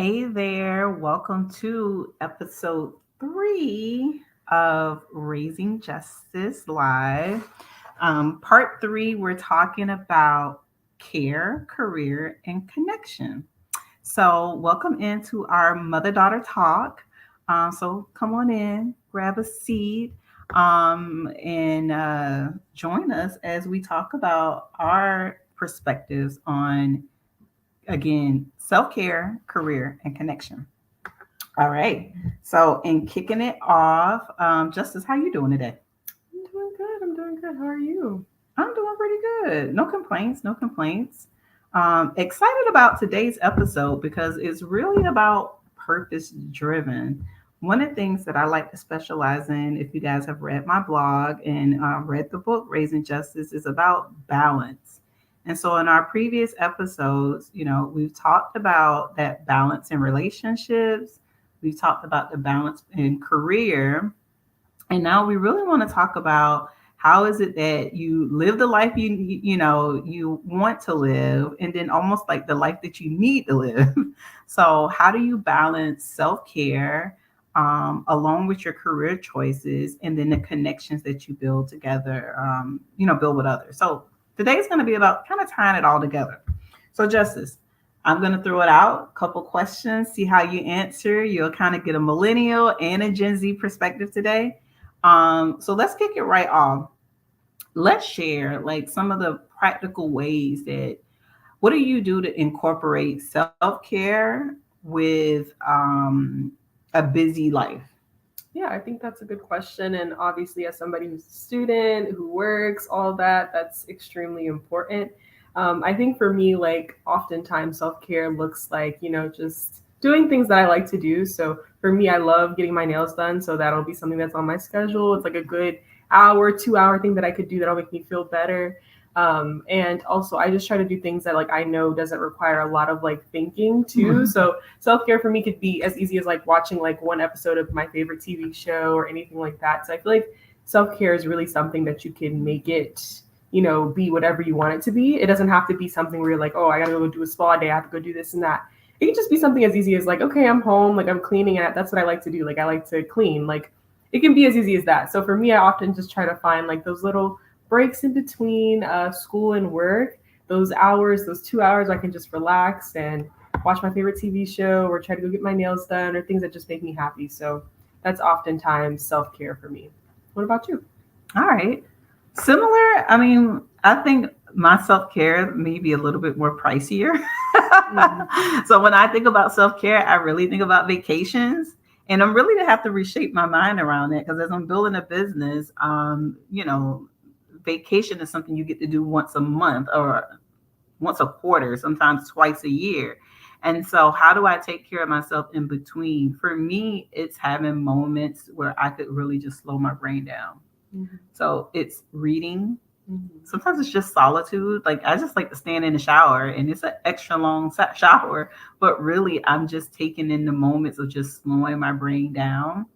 Hey there, welcome to episode 3 of Raising Justice Live. Part 3, we're talking about care, career, and connection. So, welcome into our mother daughter talk. So, come on in, grab a seat, and join us as we talk about our perspectives on, again, self care, career, and connection. All right. So, in kicking it off, Justice, how you doing today? I'm doing good. I'm doing good. How are you? I'm doing pretty good. No complaints. No complaints. Excited about today's episode because it's really about purpose driven. One of the things that I like to specialize in, if you guys have read my blog and read the book Raising Justice, is about balance. And so, in our previous episodes, we've talked about that balance in relationships. We've talked about the balance in career, and now we really want to talk about how is it that you live the life you want to live, and then almost like the life that you need to live. So how do you balance self-care along with your career choices and then the connections that you build together, build with others. So today's going to be about kind of tying it all together. So Justice, I'm going to throw it out, couple questions, see how you answer. You'll kind of get a millennial and a Gen Z perspective today. So let's kick it right off. Let's share like some of the practical ways that what do you do to incorporate self-care with a busy life? Yeah, I think that's a good question. And obviously, as somebody who's a student, who works, all that, that's extremely important. I think for me, like, oftentimes self care looks like, just doing things that I like to do. So for me, I love getting my nails done. So that'll be something that's on my schedule. It's like a good hour, 2 hour thing that I could do that'll make me feel better. And also I just try to do things that like I know doesn't require a lot of like thinking too. So self-care for me could be as easy as like watching like one episode of my favorite TV show or anything like that. So I feel like self-care is really something that you can make it, be whatever you want it to be. It doesn't have to be something where you're like, oh, I gotta go do a spa day, I have to go do this and that. It can just be something as easy as like, okay, I'm home, like I'm cleaning, and that's what I like to do. Like I like to clean. Like it can be as easy as that. So for me, I often just try to find like those little breaks in between school and work, those hours, those 2 hours, I can just relax and watch my favorite TV show or try to go get my nails done or things that just make me happy. So that's oftentimes self care for me. What about you? All right. Similar. I mean, I think my self care may be a little bit more pricier. Mm-hmm. So when I think about self care, I really think about vacations. And I'm really to have to reshape my mind around it because as I'm building a business, vacation is something you get to do once a month or once a quarter, sometimes twice a year. And so, how do I take care of myself in between? For me, it's having moments where I could really just slow my brain down. Mm-hmm. So, it's reading. Mm-hmm. Sometimes it's just solitude. Like, I just like to stand in the shower and it's an extra long shower, but really, I'm just taking in the moments of just slowing my brain down.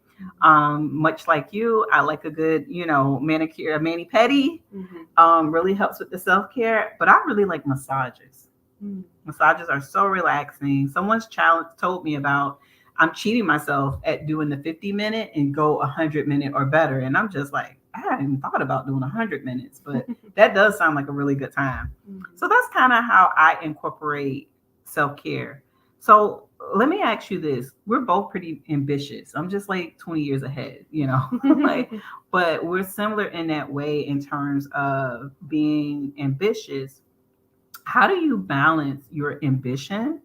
Much like you, I like a good, manicure, a mani pedi. Mm-hmm. Really helps with the self care. But I really like massages. Mm-hmm. Massages are so relaxing. Someone's challenge told me about I'm cheating myself at doing the 50-minute and go 100-minute or better. And I'm just like, I hadn't thought about doing 100 minutes, but that does sound like a really good time. So that's kind of how I incorporate self care. So let me ask you this. We're both pretty ambitious. I'm just like 20 years ahead, like, Mm-hmm. but we're similar in that way in terms of being ambitious. How do you balance your ambition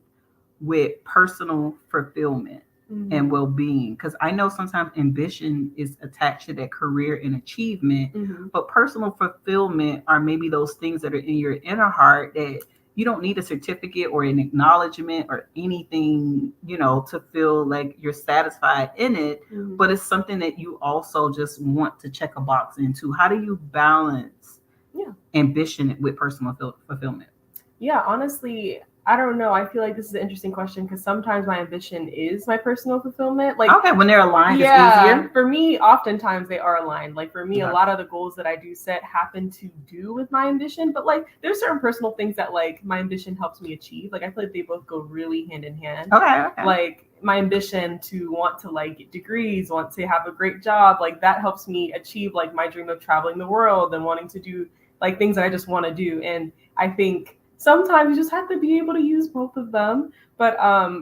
with personal fulfillment and well-being? Because I know sometimes ambition is attached to that career and achievement, Mm-hmm. but personal fulfillment are maybe those things that are in your inner heart that you don't need a certificate or an acknowledgement or anything, to feel like you're satisfied in it, Mm-hmm. but it's something that you also just want to check a box into. How do you balance Yeah. ambition with personal fulfillment? Yeah, honestly, I don't know. I feel like this is an interesting question because sometimes my ambition is my personal fulfillment. Like, Okay, when they're aligned, it's yeah, easier. for me, oftentimes they are aligned. Like for me, a Okay. lot of the goals that I do set happen to do with my ambition, but like there's certain personal things that like my ambition helps me achieve. Like I feel like they both go really hand in hand. Okay. Like my ambition to want to like get degrees, want to have a great job, like that helps me achieve like my dream of traveling the world and wanting to do like things that I just want to do. And I think sometimes you just have to be able to use both of them. But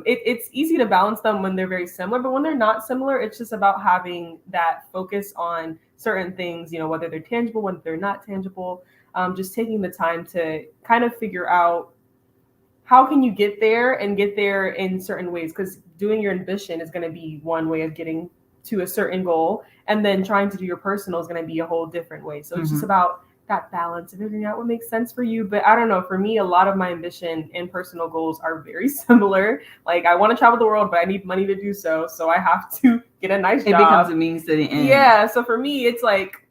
it's easy to balance them when they're very similar. But when they're not similar, it's just about having that focus on certain things, you know, whether they're tangible, whether they're not tangible. Just taking the time to kind of figure out how can you get there and get there in certain ways, because doing your ambition is going to be one way of getting to a certain goal, and then trying to do your personal is going to be a whole different way. So it's just about that balance of figuring out what makes sense for you. But I don't know, for me, a lot of my ambition and personal goals are very similar. Like I want to travel the world, but I need money to do so, so I have to get a nice It job. becomes a means to the end. Yeah, so for me it's like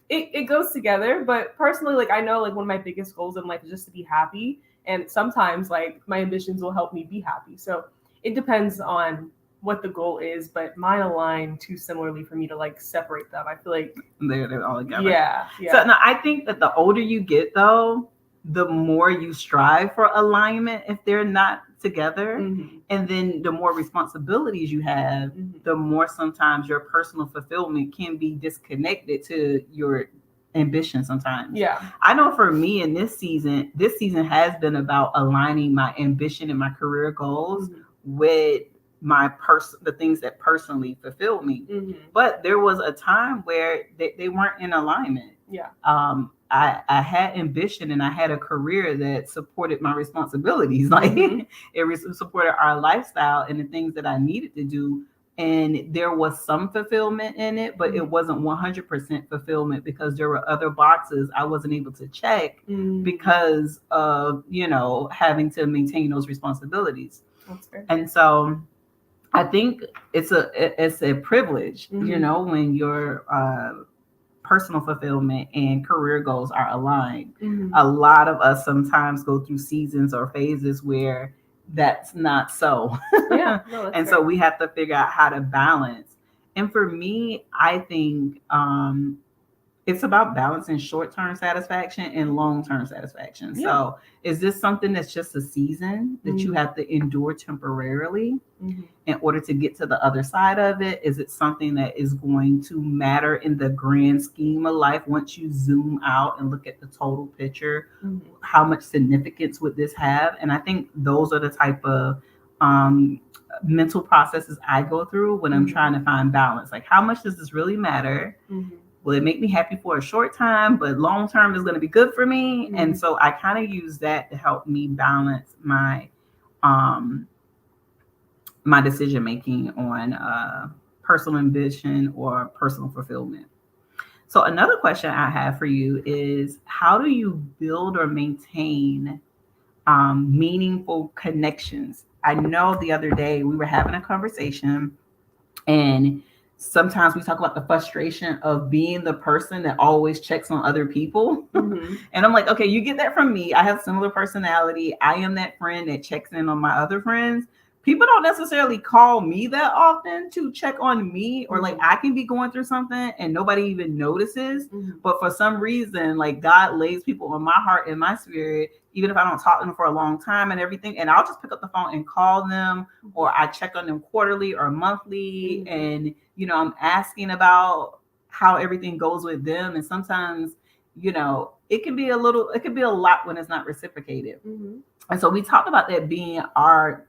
it goes together. But personally, like I know like one of my biggest goals in life is just to be happy, and sometimes like my ambitions will help me be happy. So it depends on what the goal is, but mine align too similarly for me to like separate them. I feel like They're all together. yeah. So no, I think that the older you get, though, the more you strive for alignment if they're not together. And then the more responsibilities you have, the more sometimes your personal fulfillment can be disconnected to your ambition sometimes. Yeah. I know for me in this season has been about aligning my ambition and my career goals with the things that personally fulfill me. But there was a time where they weren't in alignment. Yeah. I had ambition and I had a career that supported my responsibilities. Like it supported our lifestyle and the things that I needed to do. And there was some fulfillment in it, but it wasn't 100% fulfillment because there were other boxes I wasn't able to check because of, having to maintain those responsibilities. That's fair. And so I think it's a privilege, when your personal fulfillment and career goals are aligned. A lot of us sometimes go through seasons or phases where that's not so. Yeah, no, and fair. So we have to figure out how to balance. And for me, I think it's about balancing short-term satisfaction and long-term satisfaction. Yeah. So is this something that's just a season that you have to endure temporarily in order to get to the other side of it? Is it something that is going to matter in the grand scheme of life once you zoom out and look at the total picture? How much significance would this have? And I think those are the type of mental processes I go through when I'm trying to find balance. Like, how much does this really matter? Will it make me happy for a short time, but long term is going to be good for me? And so I kind of use that to help me balance my my decision making on personal ambition or personal fulfillment. So another question I have for you is, how do you build or maintain meaningful connections? I know the other day we were having a conversation, and sometimes we talk about the frustration of being the person that always checks on other people. And I'm like, okay, you get that from me. I have similar personality. I am that friend that checks in on my other friends. People don't necessarily call me that often to check on me, or like I can be going through something and nobody even notices. But for some reason, like God lays people on my heart and my spirit, even if I don't talk to them for a long time and everything, and I'll just pick up the phone and call them, or I check on them quarterly or monthly. And, I'm asking about how everything goes with them. And sometimes, it can be a lot when it's not reciprocated. And so we talked about that being our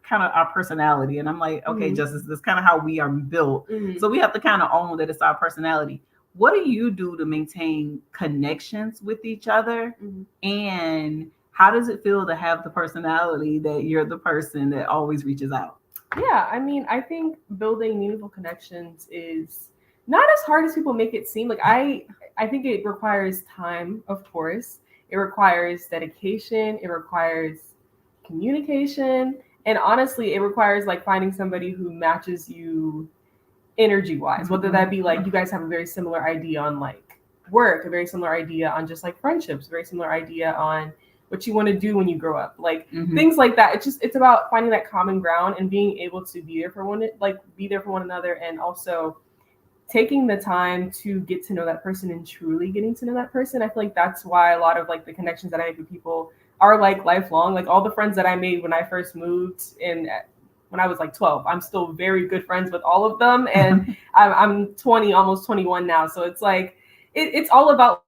personality. And I'm like, okay, Justice, that's kind of how we are built. So we have to kind of own that it's our personality. What do you do to maintain connections with each other? And how does it feel to have the personality that you're the person that always reaches out? Yeah, I mean, I think building meaningful connections is not as hard as people make it seem. Like I think it requires time, of course. It requires dedication. It requires communication. And honestly, it requires like finding somebody who matches you energy wise, whether that be like you guys have a very similar idea on like work, a very similar idea on just like friendships, a very similar idea on what you want to do when you grow up, like Mhm. things like that. It's about finding that common ground and being able to be there for one another, and also taking the time to get to know that person and truly getting to know that person. I feel like that's why a lot of like the connections that I make with people are like lifelong. Like all the friends that I made when I first moved in when I was like 12, I'm still very good friends with all of them. And I'm 20, almost 21 now. So it's like, it's all about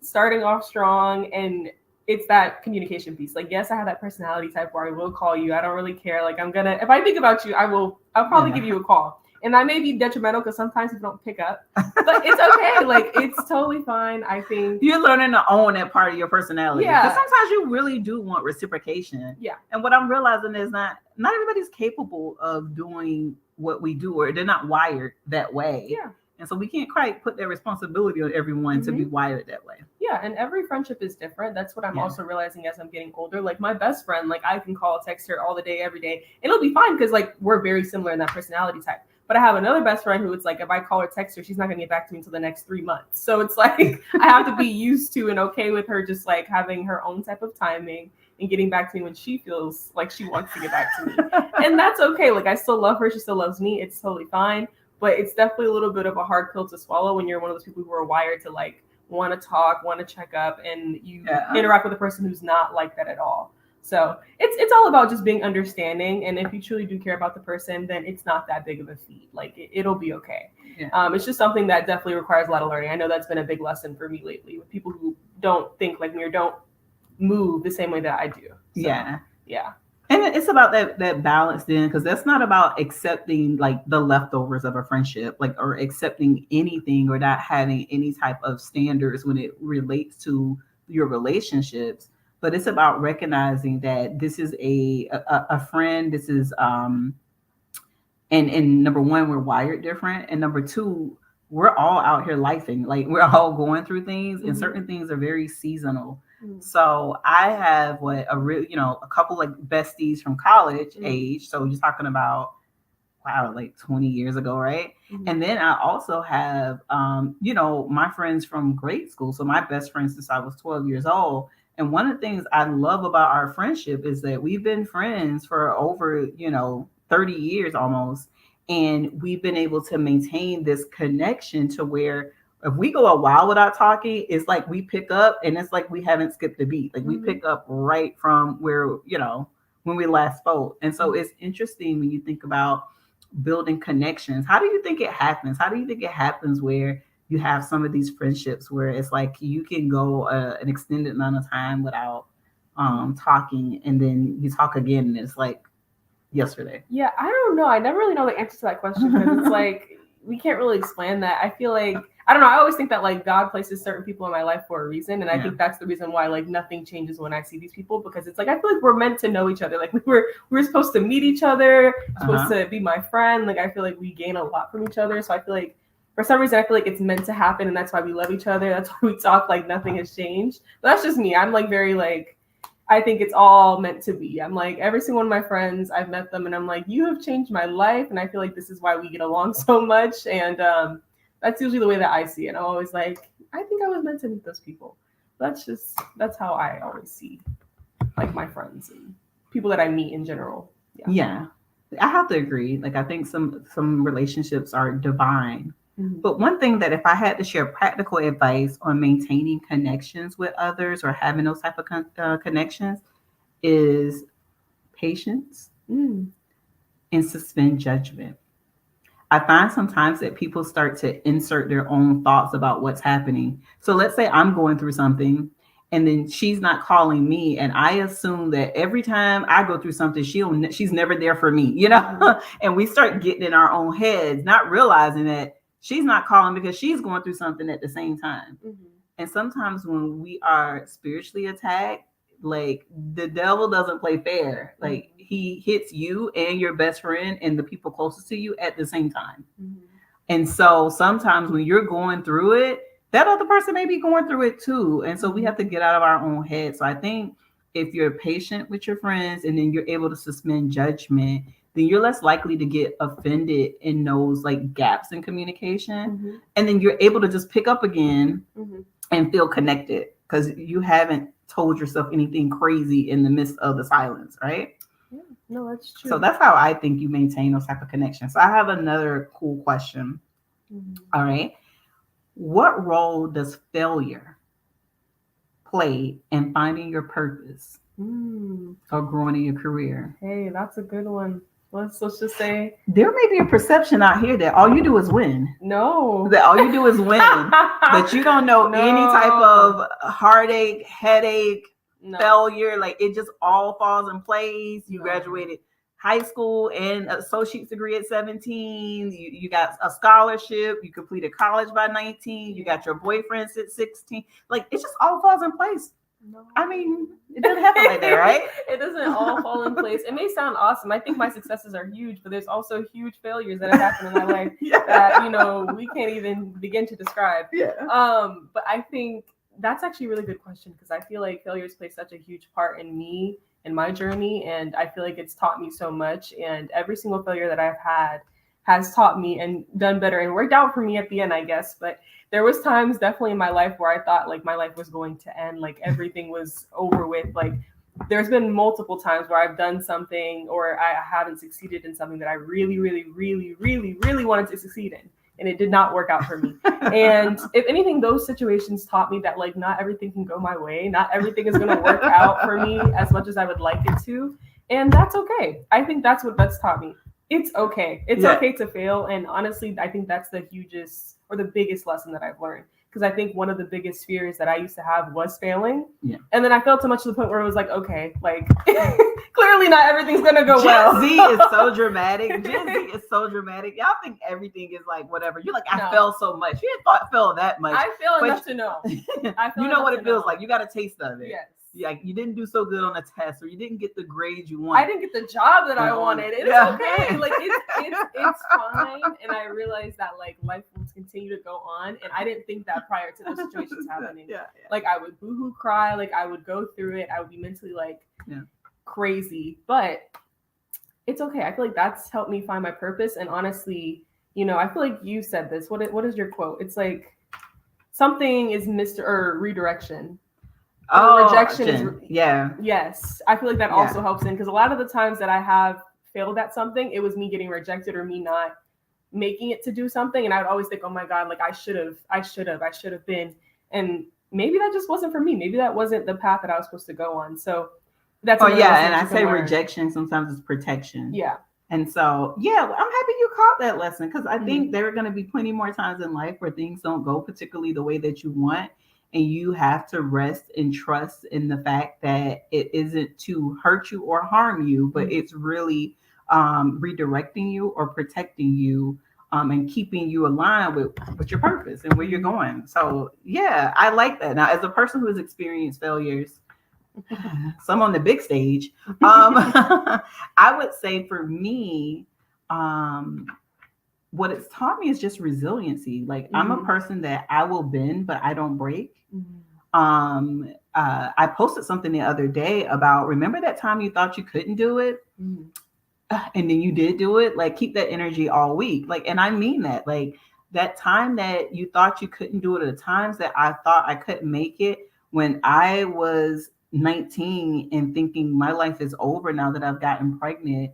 starting off strong, and it's that communication piece. Like, yes, I have that personality type where I will call you. I don't really care. Like if I think about you, I'll probably give you a call. And that may be detrimental because sometimes people don't pick up, but it's okay. Like, it's totally fine. I think you're learning to own that part of your personality. Yeah. Because sometimes you really do want reciprocation. Yeah. And what I'm realizing is not everybody's capable of doing what we do, or they're not wired that way. Yeah. And so we can't quite put that responsibility on everyone to be wired that way. Yeah, and every friendship is different. That's what I'm also realizing as I'm getting older. Like my best friend, like I can call, text her all the day, every day, and it'll be fine because like we're very similar in that personality type. But I have another best friend who it's like if I call or text her, she's not gonna get back to me until the next 3 months. So it's like I have to be used to and okay with her just like having her own type of timing and getting back to me when she feels like she wants to get back to me. And that's okay. Like I still love her, she still loves me. It's totally fine. But it's definitely a little bit of a hard pill to swallow when you're one of those people who are wired to like want to talk, want to check up, and you interact with a person who's not like that at all. So it's all about just being understanding. And if you truly do care about the person, then it's not that big of a feat. Like it'll be okay. Yeah. It's just something that definitely requires a lot of learning. I know that's been a big lesson for me lately with people who don't think like me or don't move the same way that I do. So, yeah. And it's about that balance then, because that's not about accepting like the leftovers of a friendship, like, or accepting anything or not having any type of standards when it relates to your relationships. But it's about recognizing that this is a friend. This is and number one, we're wired different, and number two, we're all out here lifing. Like we're all going through things, and certain things are very seasonal. So I have a couple like besties from college age. So you're talking about like 20 years ago, right? And then I also have my friends from grade school. So my best friend since I was 12 years old. And one of the things I love about our friendship is that we've been friends for over 30 years almost, and we've been able to maintain this connection to where if we go a while without talking, it's like we pick up and it's like we haven't skipped a beat. Like we pick up right from where, when we last spoke. And so it's interesting when you think about building connections. How do you think it happens? How do you think it happens where you have some of these friendships where it's like you can go an extended amount of time without talking, and then you talk again and it's like yesterday? Yeah, I don't know. I never really know the answer to that question because it's like we can't really explain that. I feel like I don't know. I always think that like God places certain people in my life for a reason, and I think that's the reason why like nothing changes when I see these people, because it's like I feel like we're meant to know each other. Like we were supposed to meet each other, supposed to be my friend. Like I feel like we gain a lot from each other. So I feel like for some reason I feel like it's meant to happen, and that's why we love each other. That's why we talk like nothing has changed. But that's just me. I'm like very like. I think it's all meant to be. I'm like, every single one of my friends, I've met them and I'm like, you have changed my life. And I feel like this is why we get along so much. And that's usually the way that I see it. I'm always like, I think I was meant to meet those people. That's how I always see like my friends and people that I meet in general. Yeah. I have to agree. Like I think some relationships are divine. But one thing that if I had to share practical advice on maintaining connections with others or having those type of connections is patience and suspend judgment. I find sometimes that people start to insert their own thoughts about what's happening. So let's say I'm going through something and then she's not calling me, and I assume that every time I go through something, she's never there for me, and we start getting in our own heads, not realizing that she's not calling because she's going through something at the same time. And sometimes when we are spiritually attacked, like the devil doesn't play fair. Like he hits you and your best friend and the people closest to you at the same time. And so sometimes when you're going through it, that other person may be going through it too. And so we have to get out of our own head. So I think if you're patient with your friends and then you're able to suspend judgment, then you're less likely to get offended in those like gaps in communication. And then you're able to just pick up again and feel connected because you haven't told yourself anything crazy in the midst of the silence, right? Yeah, no, that's true. So that's how I think you maintain those type of connections. So I have another cool question. All right. What role does failure play in finding your purpose or growing in your career? Hey, that's a good one. Let's just say there may be a perception out here that all you do is win. no. That all you do is win. That you don't know any type of heartache, headache, failure. Like it just all falls in place. You graduated high school and associate's degree at 17. You got a scholarship. You completed college by 19. You got your boyfriends at 16. Like it just all falls in place. No. I mean, it doesn't happen like that, right? It doesn't all fall in place. It may sound awesome. I think my successes are huge, but there's also huge failures that have happened in my life that, we can't even begin to describe. Yeah. But I think that's actually a really good question because I feel like failures play such a huge part in me and my journey. And I feel like it's taught me so much. And every single failure that I've had has taught me and done better and worked out for me at the end, I guess. But there was times definitely in my life where I thought like my life was going to end, like everything was over with. Like there's been multiple times where I've done something or I haven't succeeded in something that I really, really, really, really, really wanted to succeed in. And it did not work out for me. And if anything, those situations taught me that like not everything can go my way. Not everything is going to work out for me as much as I would like it to. And that's okay. I think that's what that's taught me. It's okay. It's okay to fail. And honestly, I think that's the hugest or the biggest lesson that I've learned. Because I think one of the biggest fears that I used to have was failing. Yeah. And then I failed so much to the point where it was like, okay, like clearly not everything's going to go well. Gen Z is so dramatic. Gen Z is so dramatic. Y'all think everything is like whatever. You're like, I fell so much. You didn't fail that much. I feel enough to know. You know what it feels like. You got a taste of it. Yes. Yeah, you didn't do so good on a test, or you didn't get the grades you wanted. I didn't get the job that I wanted. It's okay. Like it's fine. And I realized that like life will continue to go on. And I didn't think that prior to those situations happening. Like I would boohoo cry, like I would go through it. I would be mentally like crazy. But it's okay. I feel like that's helped me find my purpose. And honestly, I feel like you said this. What is your quote? It's like something is redirection. Rejection is yes. I feel like that also helps in because a lot of the times that I have failed at something, it was me getting rejected or me not making it to do something, and I would always think, oh my god, like I should have been, and maybe that just wasn't for me. Maybe that wasn't the path that I was supposed to go on. So that's and I say rejection sometimes is protection. Yeah. And so, I'm happy you caught that lesson because I think there are going to be plenty more times in life where things don't go particularly the way that you want. And you have to rest and trust in the fact that it isn't to hurt you or harm you, but it's really redirecting you or protecting you and keeping you aligned with your purpose and where you're going. So, I like that. Now, as a person who has experienced failures, some on the big stage, I would say for me, what it's taught me is just resiliency. Like I'm a person that I will bend, but I don't break. I posted something the other day about, remember that time you thought you couldn't do it? And then you did do it? Like keep that energy all week. Like, and I mean that, like that time that you thought you couldn't do it, or the times that I thought I couldn't make it when I was 19 and thinking my life is over now that I've gotten pregnant,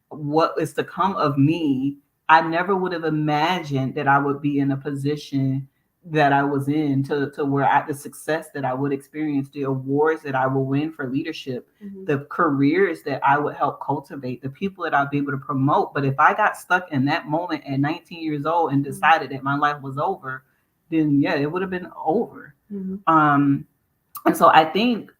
what is to come of me? I never would have imagined that I would be in a position that I was in to where the success that I would experience, the awards that I will win for leadership, the careers that I would help cultivate, the people that I'll be able to promote. But if I got stuck in that moment at 19 years old and decided that my life was over, then it would have been over. And so I think,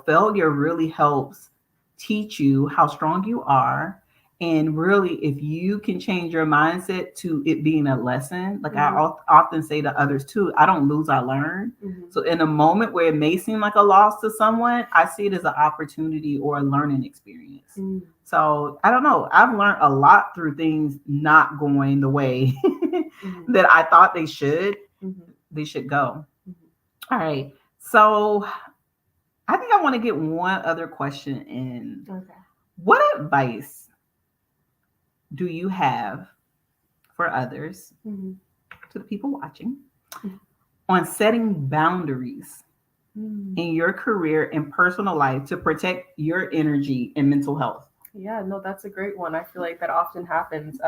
failure really helps teach you how strong you are. And really, if you can change your mindset to it being a lesson, like I often say to others too, I don't lose, I learn. So in a moment where it may seem like a loss to someone, I see it as an opportunity or a learning experience. So I don't know. I've learned a lot through things not going the way that I thought they should. They should go. All right. So I think I want to get one other question in. Okay. What advice do you have for others, to the people watching, on setting boundaries Mm. in your career and personal life to protect your energy and mental health? Yeah, no, that's a great one. I feel like that often happens,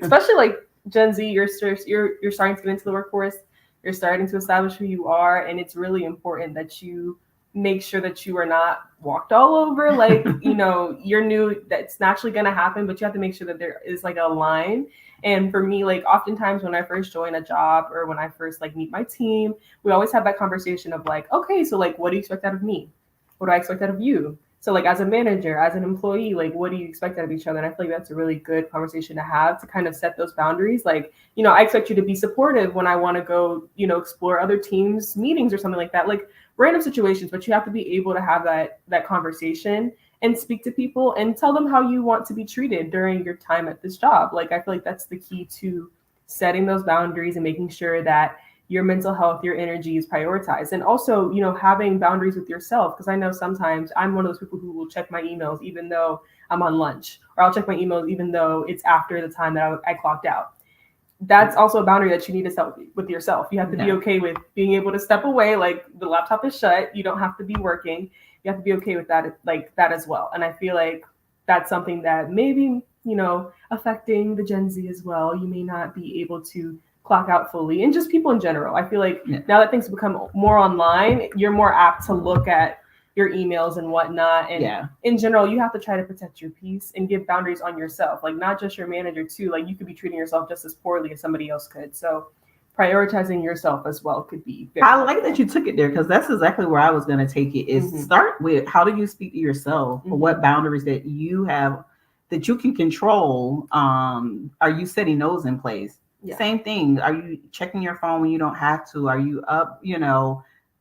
especially like Gen Z. You're starting to get into the workforce. You're starting to establish who you are, and it's really important that you make sure that you are not walked all over. Like you're new. That's naturally going to happen, but you have to make sure that there is like a line. And for me, like oftentimes when I first join a job or when I first like meet my team, we always have that conversation of like, okay, so like, what do you expect out of me? What do I expect out of you? So like as a manager, as an employee, like what do you expect out of each other? And I feel like that's a really good conversation to have to kind of set those boundaries. Like, I expect you to be supportive when I want to go, explore other teams' meetings or something like that. Like random situations, but you have to be able to have that conversation and speak to people and tell them how you want to be treated during your time at this job. Like I feel like that's the key to setting those boundaries and making sure that your mental health, your energy is prioritized. And also, having boundaries with yourself. Because I know sometimes I'm one of those people who will check my emails even though I'm on lunch, or I'll check my emails even though it's after the time that I clocked out. That's also a boundary that you need to set with yourself. You have to be okay with being able to step away, like the laptop is shut. You don't have to be working. You have to be okay with that, like that as well. And I feel like that's something that maybe, affecting the Gen Z as well. You may not be able to clock out fully, and just people in general. I feel like now that things become more online, you're more apt to look at your emails and whatnot. And in general, you have to try to protect your peace and give boundaries on yourself, like not just your manager too. Like you could be treating yourself just as poorly as somebody else could. So prioritizing yourself as well could be very I like that you took it there, because that's exactly where I was going to take it, is start with how do you speak to yourself, or what boundaries that you have that you can control. Are you setting those in place? Same thing. Are you checking your phone when you don't have to? Are you up,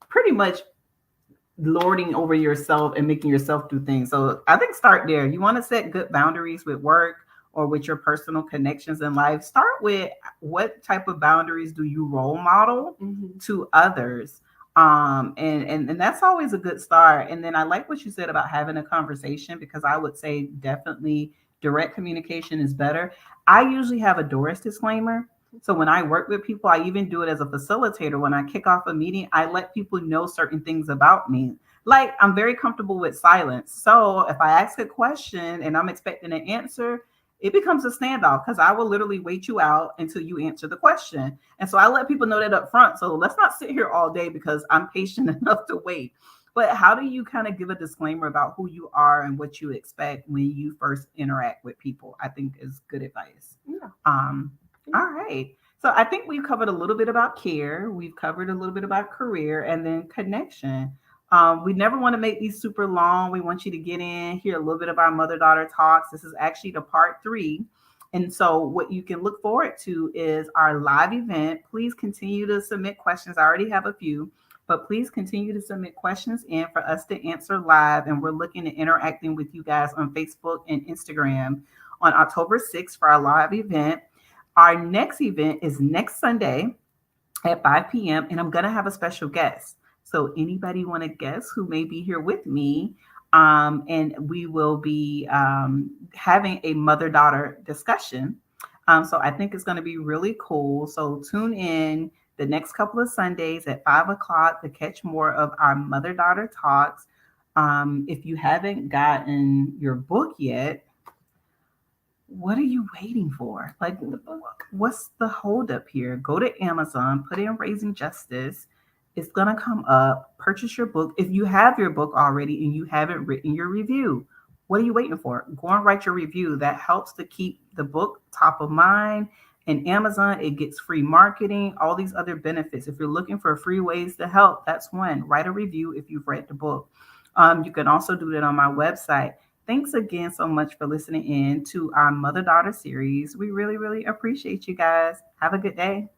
pretty much lording over yourself and making yourself do things? So I think start there. You want to set good boundaries with work or with your personal connections in life. Start with what type of boundaries do you role model to others? And that's always a good start. And then I like what you said about having a conversation, because I would say definitely direct communication is better. I usually have a Doris disclaimer. So when I work with people, I even do it as a facilitator. When I kick off a meeting, I let people know certain things about me. Like I'm very comfortable with silence. So if I ask a question and I'm expecting an answer, it becomes a standoff, because I will literally wait you out until you answer the question. And so I let people know that up front. So let's not sit here all day, because I'm patient enough to wait. But how do you kind of give a disclaimer about who you are and what you expect when you first interact with people? I think is good advice. All right. So I think we've covered a little bit about care. We've covered a little bit about career, and then connection. We never want to make these super long. We want you to get in, hear a little bit of our mother-daughter talks. This is actually the part 3. And so what you can look forward to is our live event. Please continue to submit questions. I already have a few, but please continue to submit questions in for us to answer live. And we're looking at interacting with you guys on Facebook and Instagram on October 6th for our live event. Our next event is next Sunday at 5 p.m. and I'm going to have a special guest. So anybody want to guess who may be here with me? And we will be having a mother-daughter discussion. So I think it's going to be really cool. So tune in the next couple of Sundays at 5 o'clock to catch more of our mother-daughter talks. If you haven't gotten your book yet, what are you waiting for? Like, what's the holdup here? Go to Amazon, put in Raising Justice. It's going to come up. Purchase your book. If you have your book already and you haven't written your review, what are you waiting for? Go and write your review. That helps to keep the book top of mind. And Amazon, it gets free marketing, all these other benefits. If you're looking for free ways to help, that's one. Write a review if you've read the book. You can also do that on my website. Thanks again so much for listening in to our Mother-Daughter series. We really, really appreciate you guys. Have a good day.